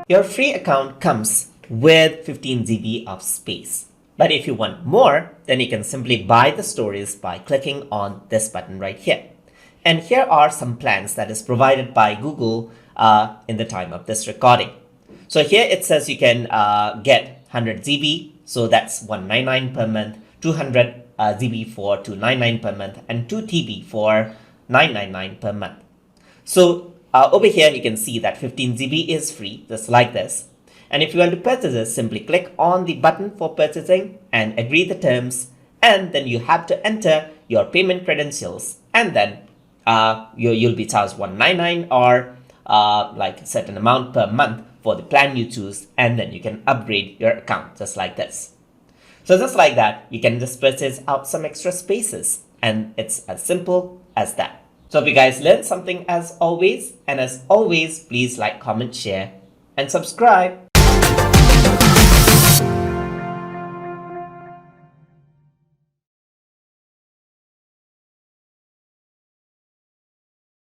Your free account comes with 15 GB of space. But if you want more, then you can simply buy the stories by clicking on this button right here. And here are some plans that is provided by Google in the time of this recording. So here it says you can get 100 GB, so that's 199 per month, 200 GB for 299 per month, and 2 TB for 999 per month. So over here you can see that 15 GB is free, just like this. And if you want to purchase this, simply click on the button for purchasing and agree the terms, and then you have to enter your payment credentials, and then you'll be charged 199 or like a certain amount per month for the plan you choose, and then you can upgrade your account just like this. So just like that, you can just purchase out some extra spaces, and it's as simple as that. So if you guys learned something as always, and as always, please like, comment, share, and subscribe.